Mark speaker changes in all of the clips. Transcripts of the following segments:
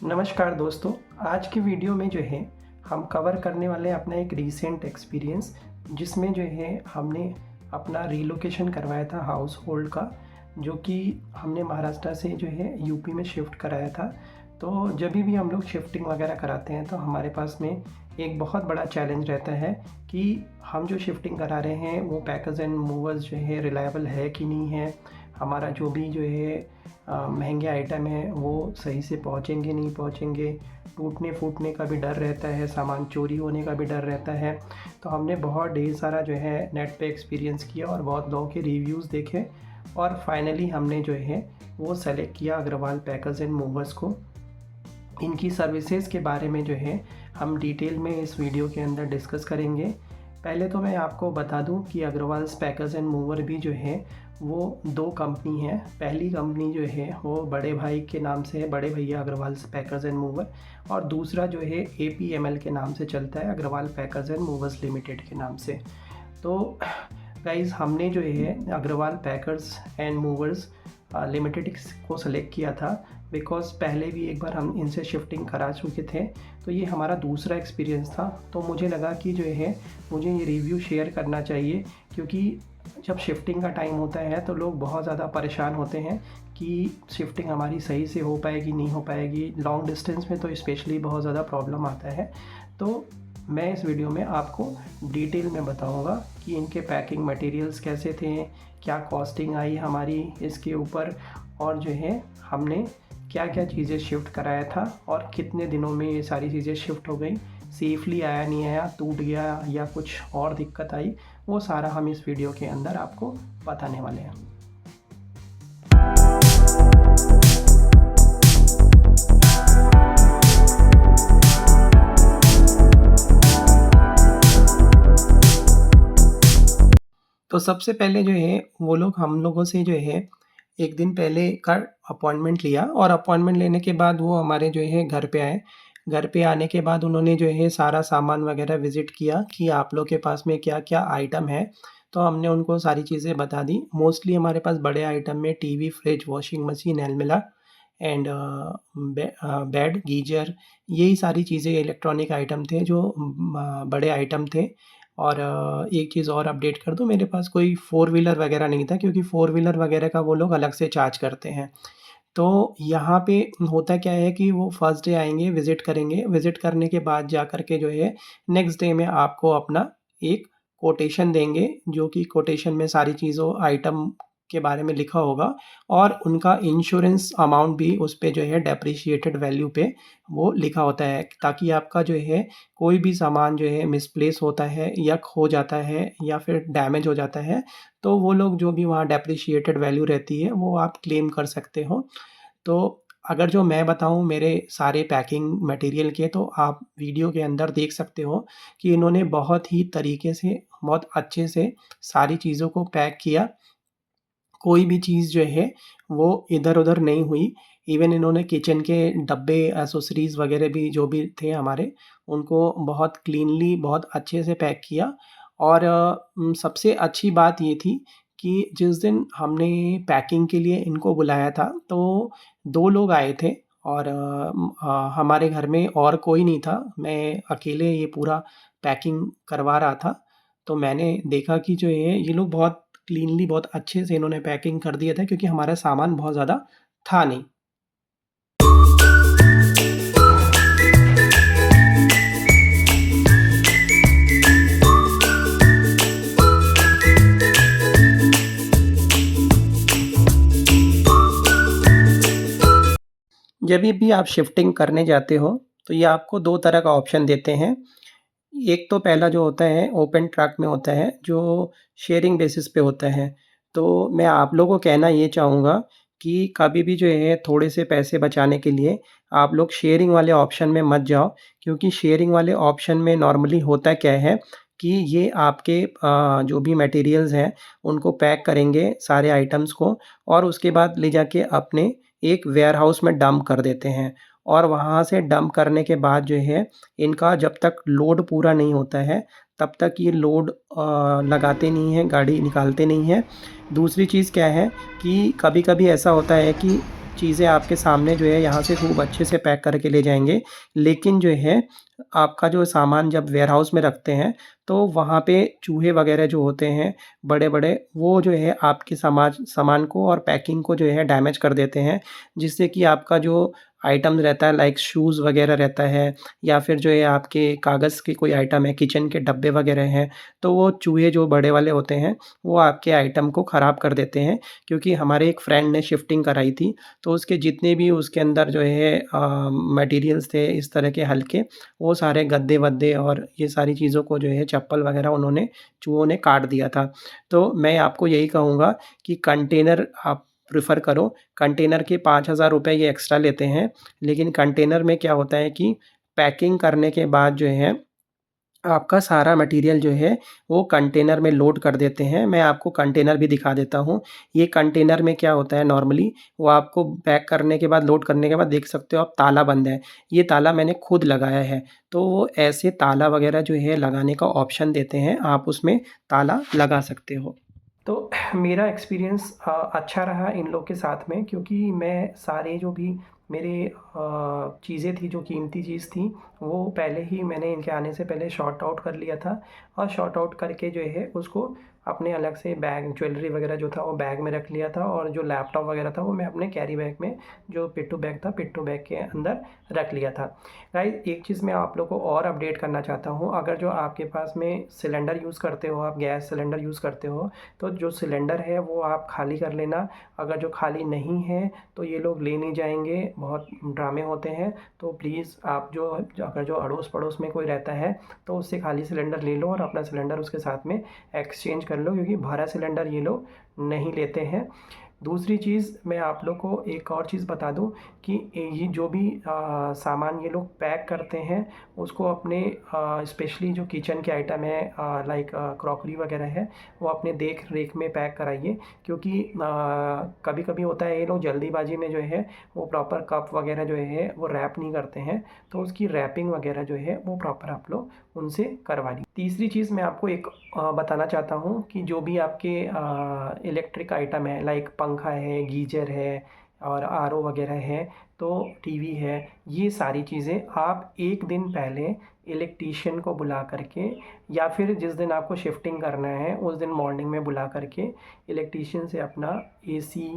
Speaker 1: नमस्कार दोस्तों। आज की वीडियो में जो है हम कवर करने वाले हैं अपना एक रीसेंट एक्सपीरियंस, जिसमें जो है हमने अपना रीलोकेशन करवाया था हाउस होल्ड का, जो कि हमने महाराष्ट्र से जो है यूपी में शिफ्ट कराया था। तो जब भी हम लोग शिफ्टिंग वगैरह कराते हैं तो हमारे पास में एक बहुत बड़ा चैलेंज रहता है कि हम जो शिफ्टिंग करा रहे हैं वो पैकर्स एंड मूवर्स जो है रिलायबल है कि नहीं है, हमारा जो भी जो है महंगे आइटम है वो सही से पहुँचेंगे नहीं पहुँचेंगे, टूटने फूटने का भी डर रहता है, सामान चोरी होने का भी डर रहता है। तो हमने बहुत ढेर सारा जो है नेट पे एक्सपीरियंस किया और बहुत लोगों के रिव्यूज़ देखे और फाइनली हमने जो है वो सेलेक्ट किया अग्रवाल पैकर्स एंड मूवर्स को। इनकी सर्विसेज के बारे में जो है हम डिटेल में इस वीडियो के अंदर डिस्कस करेंगे। पहले तो मैं आपको बता दूं कि अग्रवाल्स पैकर्स एंड मूवर भी जो है वो दो कंपनी है। पहली कंपनी जो है वो बड़े भाई के नाम से है, बड़े भैया अग्रवाल्स पैकर्स एंड मूवर, और दूसरा जो है APML के नाम से चलता है, Agarwal packers and movers limited के नाम से। तो गाइज़ हमने जो है Agarwal packers and movers limited को सेलेक्ट किया था बिकॉज़ पहले भी एक बार हम इनसे शिफ्टिंग करा चुके थे, तो ये हमारा दूसरा एक्सपीरियंस था। तो मुझे लगा कि जो है मुझे ये रिव्यू शेयर करना चाहिए, क्योंकि जब शिफ्टिंग का टाइम होता है तो लोग बहुत ज़्यादा परेशान होते हैं कि शिफ्टिंग हमारी सही से हो पाएगी नहीं हो पाएगी। लॉन्ग डिस्टेंस में तो स्पेशली बहुत ज़्यादा प्रॉब्लम आता है। तो मैं इस वीडियो में आपको डिटेल में बताऊंगा कि इनके पैकिंग मटेरियल्स कैसे थे, क्या कॉस्टिंग आई हमारी इसके ऊपर, और जो है हमने क्या क्या चीज़ें शिफ्ट कराया था और कितने दिनों में ये सारी चीज़ें शिफ्ट हो गई, सेफली आया नहीं आया, टूट गया या कुछ और दिक्कत आई, वो सारा हम इस वीडियो के अंदर आपको बताने वाले हैं। तो सबसे पहले जो है वो लोग हम लोगों से जो है एक दिन पहले का अपॉइंटमेंट लिया, और अपॉइंटमेंट लेने के बाद वो हमारे जो है घर पे आए। घर पे आने के बाद उन्होंने जो है सारा सामान वगैरह विज़िट किया कि आप लोग के पास में क्या क्या आइटम है। तो हमने उनको सारी चीज़ें बता दी। मोस्टली हमारे पास बड़े आइटम में टीवी, फ्रिज, वॉशिंग मशीन, अलमीरा एंड बेड, गीजर, यही सारी चीज़ें इलेक्ट्रॉनिक आइटम थे जो बड़े आइटम थे। और एक चीज़ और अपडेट कर दूँ, मेरे पास कोई फ़ोर व्हीलर वगैरह नहीं था, क्योंकि फ़ोर व्हीलर वगैरह का वो लोग अलग से चार्ज करते हैं। तो यहाँ पे होता क्या है कि वो फर्स्ट डे आएँगे, विज़िट करेंगे, विज़िट करने के बाद जा कर के जो है नेक्स्ट डे में आपको अपना एक कोटेशन देंगे, जो कि कोटेशन में सारी चीज़ों आइटम के बारे में लिखा होगा, और उनका इंश्योरेंस अमाउंट भी उस पे जो है डेप्रिशिएटेड वैल्यू पे वो लिखा होता है, ताकि आपका जो है कोई भी सामान जो है मिसप्लेस होता है या खो जाता है या फिर डैमेज हो जाता है, तो वो लोग जो भी वहाँ डेप्रिशिएटेड वैल्यू रहती है वो आप क्लेम कर सकते हो। तो अगर जो मैं बताऊँ मेरे सारे पैकिंग मटेरियल के, तो आप वीडियो के अंदर देख सकते हो कि इन्होंने बहुत ही तरीके से, बहुत अच्छे से सारी चीज़ों को पैक किया। कोई भी चीज़ जो है वो इधर-उधर नहीं हुई। इवन इन्होंने किचन के डब्बे, एक्सेसरीज़ वगैरह भी जो भी थे हमारे, उनको बहुत क्लीनली, बहुत अच्छे से पैक किया। और सबसे अच्छी बात ये थी कि जिस दिन हमने पैकिंग के लिए इनको बुलाया था, तो 2 लोग आए थे और हमारे घर में और कोई नहीं था। मैं अकेले ये पूरा पैकिंग करवा रहा था। तो मैंने देखा कि जो ये लोग बहुत क्लीनली, बहुत अच्छे से इन्होंने पैकिंग कर दिया था, क्योंकि हमारा सामान बहुत ज़्यादा था नहीं। जब भी आप शिफ्टिंग करने जाते हो तो ये आपको 2 तरह का ऑप्शन देते हैं। एक तो पहला जो होता है ओपन ट्रक में होता है, जो शेयरिंग बेसिस पे होता है। तो मैं आप लोगों को कहना ये चाहूँगा कि कभी भी जो है थोड़े से पैसे बचाने के लिए आप लोग शेयरिंग वाले ऑप्शन में मत जाओ, क्योंकि शेयरिंग वाले ऑप्शन में नॉर्मली होता क्या है कि ये आपके जो भी मटेरियल्स हैं उनको पैक करेंगे सारे आइटम्स को, और उसके बाद ले जाके अपने एक वेयरहाउस में डंप कर देते हैं। और वहाँ से डंप करने के बाद जो है इनका जब तक लोड पूरा नहीं होता है तब तक ये लोड लगाते नहीं हैं, गाड़ी निकालते नहीं हैं। दूसरी चीज़ क्या है कि कभी-कभी ऐसा होता है कि चीज़ें आपके सामने जो है यहाँ से खूब अच्छे से पैक करके ले जाएँगे। लेकिन जो है आपका जो सामान जब वेयरहाउस में रखते हैं, तो वहाँ पे चूहे वग़ैरह जो होते हैं बड़े-बड़े, वो जो है आपके सामान को और पैकिंग को जो है डैमेज कर देते हैं। जिससे कि आपका जो आइटम रहता है लाइक शूज़ वग़ैरह रहता है, या फिर जो है आपके कागज़ के कोई आइटम है, किचन के डब्बे वग़ैरह हैं, तो वो चूहे जो बड़े वाले होते हैं, वो आपके आइटम को ख़राब कर देते हैं। क्योंकि हमारे एक फ्रेंड ने शिफ्टिंग कराई थी, तो उसके जितने भी उसके अंदर जो है मटीरियल्स थे इस तरह के हल्के, वो सारे गद्दे-वद्दे और ये सारी चीज़ों को जो है चप्पल वग़ैरह उन्होंने चूहों ने काट दिया था। तो मैं आपको यही कहूँगा कि कंटेनर आप प्रेफ़र करो। कंटेनर के 5,000 रुपए ये एक्स्ट्रा लेते हैं, लेकिन कंटेनर में क्या होता है कि पैकिंग करने के बाद जो है आपका सारा मटीरियल जो है वो कंटेनर में लोड कर देते हैं। मैं आपको कंटेनर भी दिखा देता हूँ। ये कंटेनर में क्या होता है नॉर्मली, वो आपको पैक करने के बाद, लोड करने के बाद देख सकते हो आप ताला बंद है। ये ताला मैंने खुद लगाया है। तो वो ऐसे ताला वग़ैरह जो है लगाने का ऑप्शन देते हैं, आप उसमें ताला लगा सकते हो। तो मेरा एक्सपीरियंस अच्छा रहा इन लोग के साथ में, क्योंकि मैं सारे जो भी मेरे चीज़ें थी, जो कीमती चीज़ थी, वो पहले ही मैंने इनके आने से पहले सॉर्ट आउट कर लिया था। और सॉर्ट आउट करके जो है उसको अपने अलग से बैग, ज्वेलरी वगैरह जो था वो बैग में रख लिया था, और जो लैपटॉप वगैरह था वो मैं अपने कैरी बैग में, जो पिट्ठू बैग था, पिट्ठू बैग के अंदर रख लिया था। गाइस, एक चीज़ मैं आप लोग को और अपडेट करना चाहता हूँ। अगर जो आपके पास में सिलेंडर यूज़ करते हो, आप गैस सिलेंडर यूज़ करते हो, तो जो सिलेंडर है वो आप खाली कर लेना। अगर जो खाली नहीं है तो ये लोग ले नहीं जाएंगे, बहुत ड्रामे होते हैं। तो प्लीज़ आप अगर जो अड़ोस पड़ोस में कोई रहता है तो उससे खाली सिलेंडर ले लो और अपना सिलेंडर उसके साथ में एक्सचेंज कर लो, क्योंकि भरा सिलेंडर ये लोग नहीं लेते हैं। दूसरी चीज़ मैं आप लोग को एक और चीज़ बता दूं कि ये जो भी सामान ये लोग पैक करते हैं, उसको अपने स्पेशली जो किचन के आइटम है लाइक क्रॉकरी वगैरह है, वो अपने देख रेख में पैक कराइए। क्योंकि कभी कभी होता है ये लोग जल्दीबाजी में जो है वो प्रॉपर कप वगैरह जो है वो रैप नहीं करते हैं, तो उसकी रैपिंग वगैरह जो है वो प्रॉपर आप लोग उनसे करवा लीजिए। तीसरी चीज़ मैं आपको एक बताना चाहता हूँ कि जो भी आपके इलेक्ट्रिक आइटम है लाइक पंखा है, गीजर है और आरओ वगैरह है, तो टीवी है, ये सारी चीज़ें आप एक दिन पहले इलेक्ट्रीशियन को बुला करके, या फिर जिस दिन आपको शिफ्टिंग करना है उस दिन मॉर्निंग में बुला करके इलेक्ट्रीशियन से अपना एसी,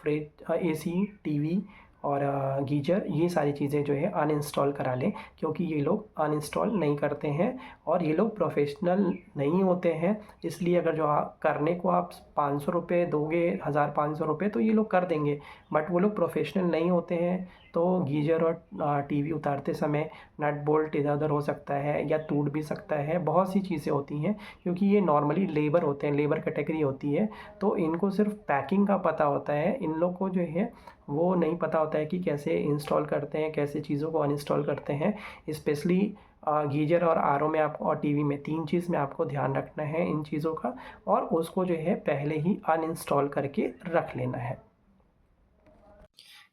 Speaker 1: फ्रिज, एसी, टीवी और गीजर, ये सारी चीज़ें जो है अनइंस्टॉल करा लें। क्योंकि ये लोग अनइंस्टॉल नहीं करते हैं और ये लोग प्रोफेशनल नहीं होते हैं। इसलिए अगर जो करने को आप 500 रुपये दोगे, 1,500 रुपये, तो ये लोग कर देंगे, बट वो लोग प्रोफेशनल नहीं होते हैं। तो गीजर और टीवी उतारते समय नट बोल्ट इधर उधर हो सकता है या टूट भी सकता है, बहुत सी चीज़ें होती हैं। क्योंकि ये नॉर्मली लेबर होते हैं, लेबर कैटेगरी होती है, तो इनको सिर्फ पैकिंग का पता होता है। इन लोग को जो है वो नहीं पता होता है कि कैसे इंस्टॉल करते हैं, कैसे चीज़ों को अनइंस्टॉल करते हैं। स्पेशली गीजर और आरओ में आपको, और टीवी में, 3 चीज़ में आपको ध्यान रखना है इन चीज़ों का, और उसको जो है पहले ही अनइंस्टॉल करके रख लेना है।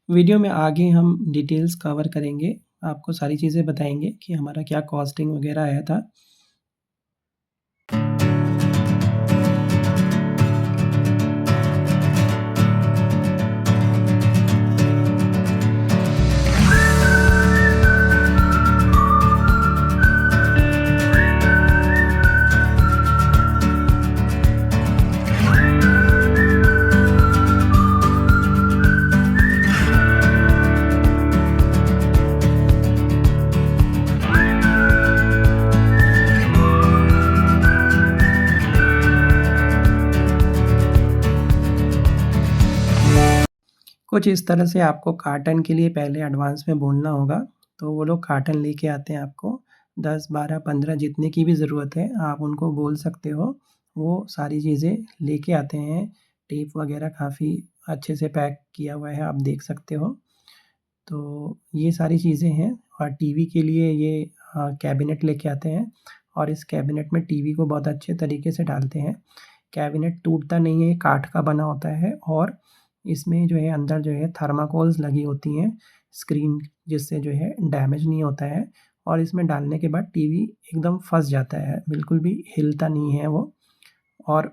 Speaker 1: वीडियो में आगे हम डिटेल्स कवर करेंगे, आपको सारी चीज़ें बताएंगे कि हमारा क्या कॉस्टिंग वगैरह आया था। कुछ इस तरह से आपको कार्टन के लिए पहले एडवांस में बोलना होगा, तो वो लोग कार्टन लेके आते हैं आपको 10, 12, 15 जितने की भी ज़रूरत है आप उनको बोल सकते हो, वो सारी चीज़ें लेके आते हैं। टेप वगैरह काफ़ी अच्छे से पैक किया हुआ है, आप देख सकते हो। तो ये सारी चीज़ें हैं। और टीवी के लिए ये कैबिनेट लेके आते हैं, और इस कैबिनेट में टीवी को बहुत अच्छे तरीके से डालते हैं। कैबिनेट टूटता नहीं है, काठ का बना होता है, और इसमें जो है अंदर जो है थर्माकोल्स लगी होती हैं स्क्रीन, जिससे जो है डैमेज नहीं होता है। और इसमें डालने के बाद टीवी एकदम फँस जाता है, बिल्कुल भी हिलता नहीं है वो। और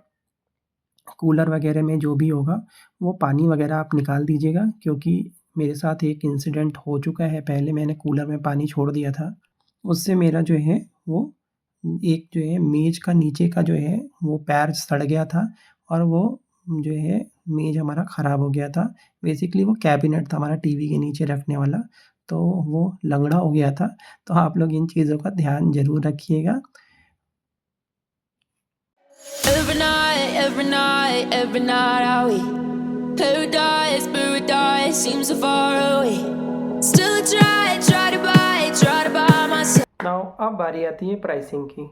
Speaker 1: कूलर वगैरह में जो भी होगा वो पानी वगैरह आप निकाल दीजिएगा, क्योंकि मेरे साथ एक इंसिडेंट हो चुका है, पहले मैंने कूलर में पानी छोड़ दिया था। उससे मेरा जो है वो एक जो है मेज़ का नीचे का जो है वो पैर सड़ गया था और वो जो है मेज़ हमारा ख़राब हो गया था। बेसिकली वो कैबिनेट था हमारा टीवी के नीचे रखने वाला, तो वो लंगड़ा हो गया था। तो आप लोग इन चीज़ों का ध्यान ज़रूर रखिएगा।
Speaker 2: every night I wait. Paradise seems so far away. Still I try to buy myself.
Speaker 1: Now अब बारी आती है प्राइसिंग की।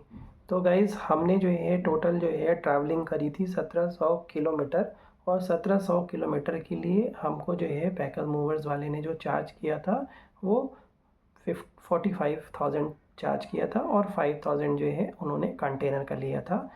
Speaker 1: तो गाइज़ हमने जो है टोटल जो है ट्रैवलिंग करी थी 1700 किलोमीटर और 1700 किलोमीटर के लिए हमको जो है पैकर्स मूवर्स वाले ने जो चार्ज किया था वो 45,000 चार्ज किया था और 5,000 जो है उन्होंने कंटेनर का लिया था।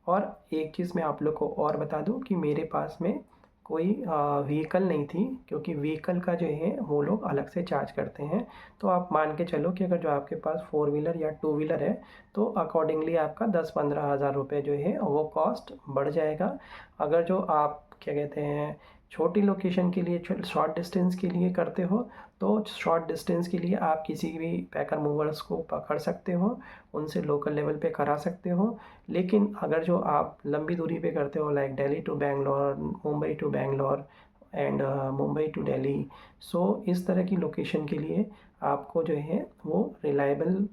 Speaker 1: और एक चीज़ मैं आप लोग को और बता दूं कि मेरे पास में कोई व्हीकल नहीं थी, क्योंकि व्हीकल का जो है वो लोग अलग से चार्ज करते हैं। तो आप मान के चलो कि अगर जो आपके पास 4 व्हीलर या 2 व्हीलर है तो अकॉर्डिंगली आपका 10-15 हज़ार रुपये जो है वो कॉस्ट बढ़ जाएगा। अगर जो आप क्या कहते हैं छोटी लोकेशन के लिए शॉर्ट डिस्टेंस के लिए करते हो तो शॉर्ट डिस्टेंस के लिए आप किसी भी पैकर मूवर्स को पकड़ सकते हो, उनसे लोकल लेवल पे करा सकते हो। लेकिन अगर जो आप लंबी दूरी पे करते हो like Delhi to Bangalore, Mumbai to Bangalore and Mumbai to Delhi, so इस तरह की लोकेशन के लिए आपको जो है वो रिलायबल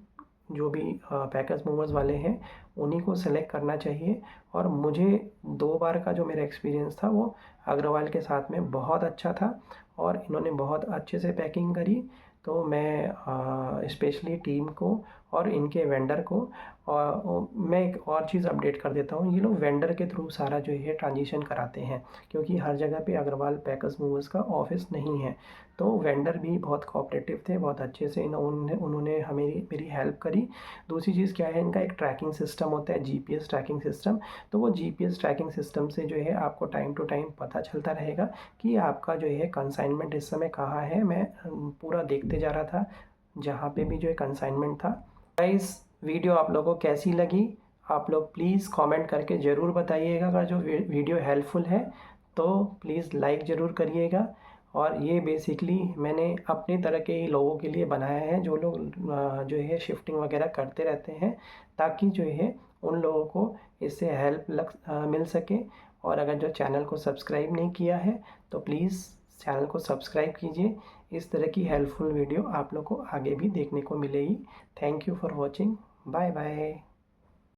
Speaker 1: जो भी पैकर्स मूवर्स वाले हैं उन्हीं को सेलेक्ट करना चाहिए। और मुझे 2 बार का जो मेरा एक्सपीरियंस था वो अग्रवाल के साथ में बहुत अच्छा था और इन्होंने बहुत अच्छे से पैकिंग करी। तो मैं स्पेशली टीम को और इनके वेंडर को मैं एक और चीज़ अपडेट कर देता हूँ, ये लोग वेंडर के थ्रू सारा जो है ट्रांजिशन कराते हैं, क्योंकि हर जगह पे अग्रवाल पैकर्स मूवर्स का ऑफिस नहीं है। तो वेंडर भी बहुत कोऑपरेटिव थे, बहुत अच्छे से उन्होंने हमें मेरी हेल्प करी। दूसरी चीज़ क्या है, इनका एक ट्रैकिंग सिस्टम होता है, जीपीएस ट्रैकिंग सिस्टम। तो वो जीपीएस ट्रैकिंग सिस्टम से जो है आपको टाइम टू टाइम पता चलता रहेगा कि आपका जो है कंसाइनमेंट इस समय कहाँ है। मैं पूरा देखते जा रहा था जहाँ पे भी जो है कंसाइनमेंट था। गाइस वीडियो आप लोगों को कैसी लगी, आप लोग प्लीज़ कमेंट करके ज़रूर बताइएगा। अगर जो वीडियो हेल्पफुल है तो प्लीज़ लाइक ज़रूर करिएगा। और ये बेसिकली मैंने अपने तरह के ही लोगों के लिए बनाया है जो लोग जो है शिफ्टिंग वगैरह करते रहते हैं, ताकि जो है उन लोगों को इससे मिल सके। और अगर जो चैनल को सब्सक्राइब नहीं किया है तो प्लीज़ चैनल को सब्सक्राइब कीजिए। इस तरह की हेल्पफुल वीडियो आप लोग को आगे भी देखने को मिलेगी। Thank you for watching. Bye bye.